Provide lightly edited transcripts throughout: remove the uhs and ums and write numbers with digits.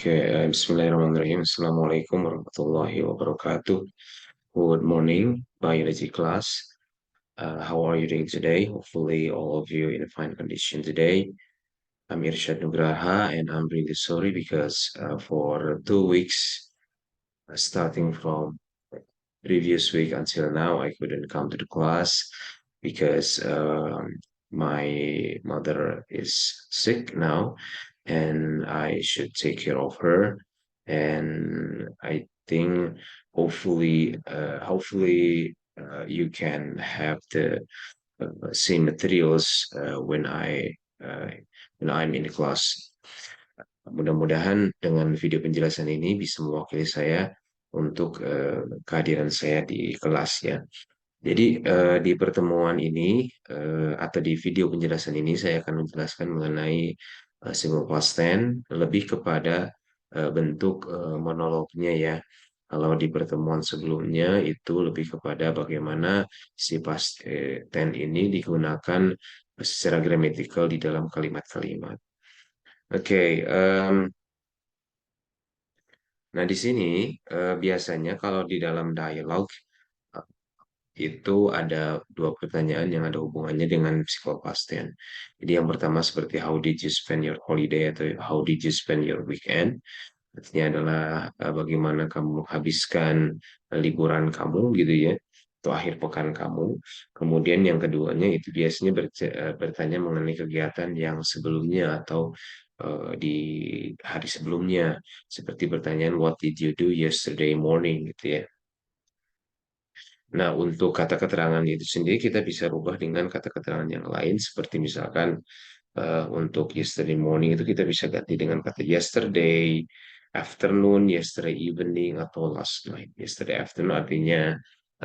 Oke, Bismillahirrahmanirrahim. Assalamualaikum warahmatullahi wabarakatuh. Good morning, biology class. How are you doing today? Hopefully, all of you in a fine condition today. I'm Irshad Nugraha, and I'm really sorry because for 2 weeks, starting from previous week until now, I couldn't come to the class because my mother is sick now, and I should take care of her. And I think hopefully, you can have the same materials uh, when I'm in the class. Mudah-mudahan dengan video penjelasan ini bisa mewakili saya untuk kehadiran saya di kelas ya. Jadi di pertemuan ini atau di video penjelasan ini saya akan menjelaskan mengenai simple past tense lebih kepada bentuk monolognya ya. Kalau di pertemuan sebelumnya itu lebih kepada bagaimana si past tense ini digunakan secara gramatikal di dalam kalimat-kalimat. Oke, nah di sini biasanya kalau di dalam dialog eh, itu ada dua pertanyaan yang ada hubungannya dengan psikopat past tense. Jadi yang pertama seperti how did you spend your holiday atau how did you spend your weekend? Artinya adalah bagaimana kamu menghabiskan liburan kamu gitu ya, atau akhir pekan kamu. Kemudian yang keduanya itu biasanya bertanya mengenai kegiatan yang sebelumnya atau di hari sebelumnya, seperti pertanyaan what did you do yesterday morning gitu ya. Nah, untuk kata keterangan itu sendiri kita bisa rubah dengan kata keterangan yang lain, seperti misalkan untuk yesterday morning itu kita bisa ganti dengan kata yesterday afternoon, yesterday evening, atau last night. Yesterday afternoon artinya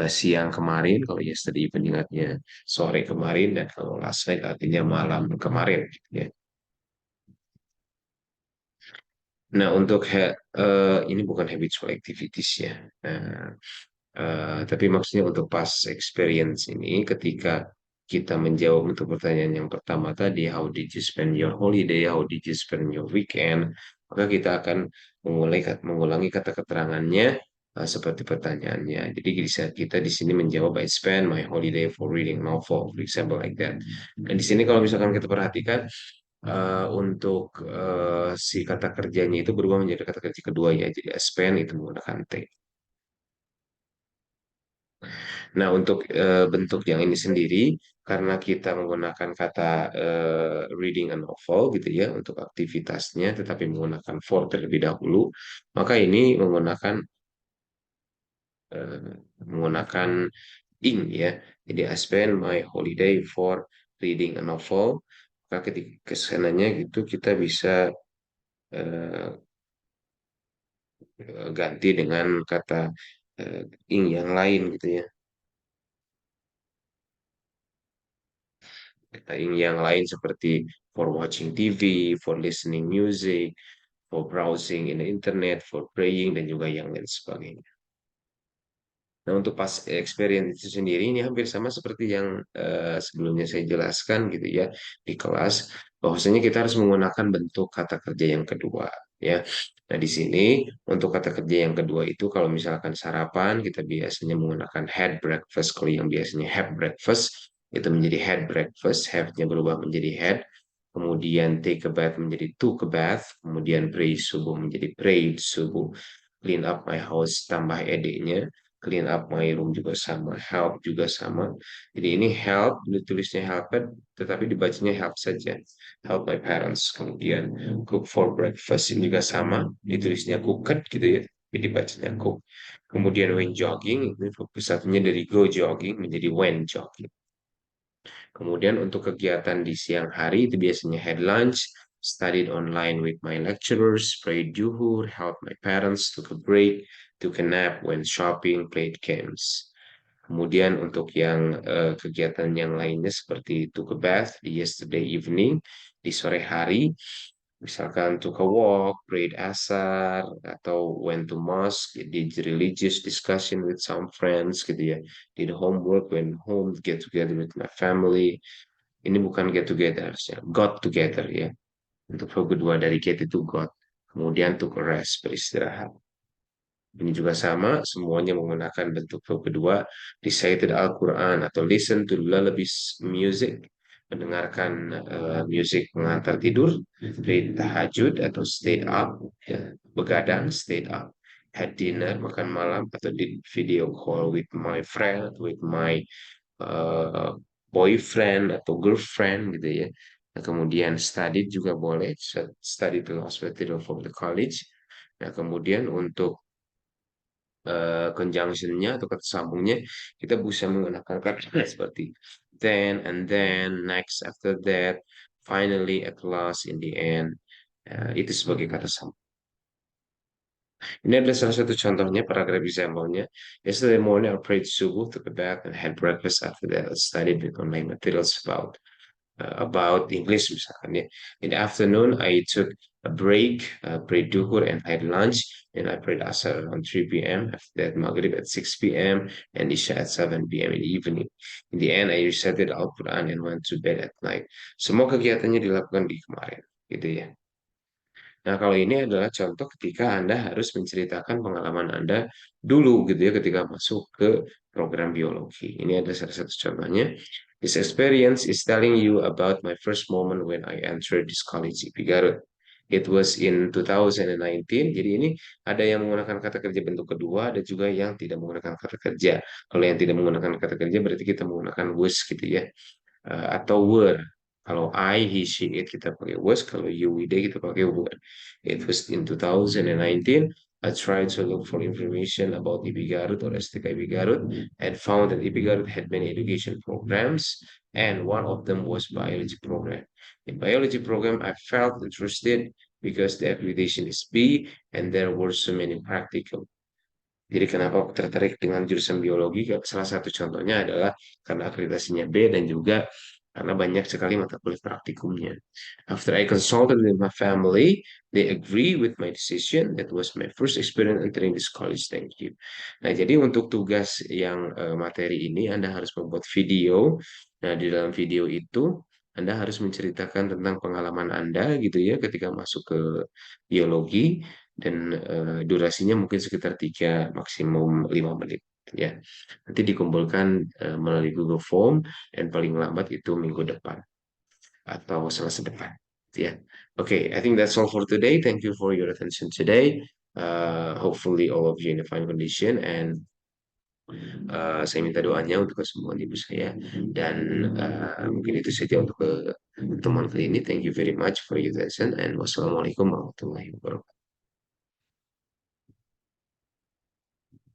siang kemarin, kalau yesterday evening artinya sore kemarin, dan kalau last night artinya malam kemarin, gitu ya. Nah, untuk ini bukan habitual activities ya. Nah, tapi maksudnya untuk past experience ini, ketika kita menjawab untuk pertanyaan yang pertama tadi, how did you spend your holiday, how did you spend your weekend, maka kita akan mengulangi kata keterangannya seperti pertanyaannya. Jadi bisa kita di sini menjawab, I spend my holiday for reading novel, for example like that. Dan di sini kalau misalkan kita perhatikan, untuk si kata kerjanya itu berubah menjadi kata kerja kedua ya. Jadi I spend itu menggunakan T. Nah, untuk bentuk yang ini sendiri, karena kita menggunakan kata reading a novel gitu ya untuk aktivitasnya, tetapi menggunakan for terlebih dahulu, maka ini eh, menggunakan ing ya. Jadi I spend my holiday for reading a novel. Maka ketika kesananya gitu kita bisa eh, ganti dengan kata eh, ing yang lain gitu ya. Yang lain seperti for watching TV, for listening music, for browsing in the internet, for praying, dan juga yang lain sebagainya. Nah, untuk pas experience itu sendiri ini hampir sama seperti yang sebelumnya saya jelaskan gitu ya di kelas, bahwasanya kita harus menggunakan bentuk kata kerja yang kedua ya. Nah, di sini untuk kata kerja yang kedua itu kalau misalkan sarapan kita biasanya menggunakan had breakfast, kalau yang biasanya have breakfast itu menjadi had breakfast, have-nya berubah menjadi had, kemudian take a bath menjadi took a bath, kemudian pray subuh menjadi prayed subuh, clean up my house tambah ed-nya, clean up my room juga sama, help juga sama. Jadi ini help, ditulisnya helped, tetapi dibacanya help saja. Help my parents. Kemudian cook for breakfast ini juga sama, ditulisnya cooked gitu ya, tapi dibacanya cook. Kemudian when jogging, ini satunya dari go jogging menjadi when jogging. Kemudian untuk kegiatan di siang hari itu biasanya had lunch, studied online with my lecturers, prayed juhur, helped my parents, took a break, took a nap, went shopping, played games. Kemudian untuk yang kegiatan yang lainnya seperti took a bath di yesterday evening, di sore hari, misalkan took a walk, prayed asar, atau went to mosque, did religious discussion with some friends gitu ya, did homework, went home, get together with my family. Ini bukan get together, harusnya got together ya. Untuk verb kedua dari get itu got. kemudian to rest, beristirahat. Ini juga sama, semuanya menggunakan bentuk verb kedua, recited Al-Quran atau listen to lullabies music, mendengarkan musik pengantar tidur, read tahajud atau stay up, ya, begadang, stay up, had dinner, makan malam, atau did video call with my friend, with my uh, boyfriend atau girlfriend gitu ya. Nah, kemudian study juga boleh, study the last material for the college. Nah, kemudian untuk conjunctionnya atau kata sambungnya kita bisa menggunakan kata seperti then and then, next, after that, finally, at last, in the end. Itu sebagai kata sambung. Ini adalah salah satu contohnya paragraf example-nya. Yesterday morning I prayed subuh, took a bath, and had breakfast. After that, I studied with online materials about English misalkan ya. In the afternoon, I took a break, prayed duhur and had lunch, and I prayed asar around 3 p.m. After that, maghrib at 6 p.m. and isha at 7 p.m. in the evening. In the end, I recited Al-Quran and went to bed at night. Semua kegiatannya dilakukan di kemarin, gitu ya. Nah, kalau ini adalah contoh ketika Anda harus menceritakan pengalaman Anda dulu gitu ya ketika masuk ke program biologi. Ini ada salah satu contohnya. This experience is telling you about my first moment when I entered this college IPI Garut. It was in 2019. Jadi ini ada yang menggunakan kata kerja bentuk kedua, ada juga yang tidak menggunakan kata kerja. Kalau yang tidak menggunakan kata kerja berarti kita menggunakan was gitu ya. Atau were. Kalau I, he, she, it kita pakai was. Kalau you, we, they kita pakai were. It was in 2019. I tried to look for information about IPI Garut or STK IPI Garut and found that IPI Garut had many education programs and one of them was biology program. In biology program, I felt interested because the accreditation is B and there were so many practical. Jadi kenapa aku tertarik dengan jurusan biologi? Salah satu contohnya adalah karena akreditasinya B dan juga karena banyak sekali mata kuliah praktikumnya. After I consulted with my family, they agree with my decision. That was my first experience entering this college. Thank you. Nah, jadi untuk tugas yang materi ini Anda harus membuat video. Nah, di dalam video itu Anda harus menceritakan tentang pengalaman Anda gitu ya ketika masuk ke biologi dan durasinya mungkin sekitar 3 maksimum 5 menit ya. Nanti dikumpulkan melalui Google Form dan paling lambat itu minggu depan atau Selasa depan ya. Okay, I think that's all for today. Thank you for your attention today. Hopefully all of you in a fine condition and saya minta doanya untuk kesembuhan ibu saya dan mungkin itu saja untuk pertemuan kali ini. Thank you very much for your attention and wassalamualaikum warahmatullahi wabarakatuh.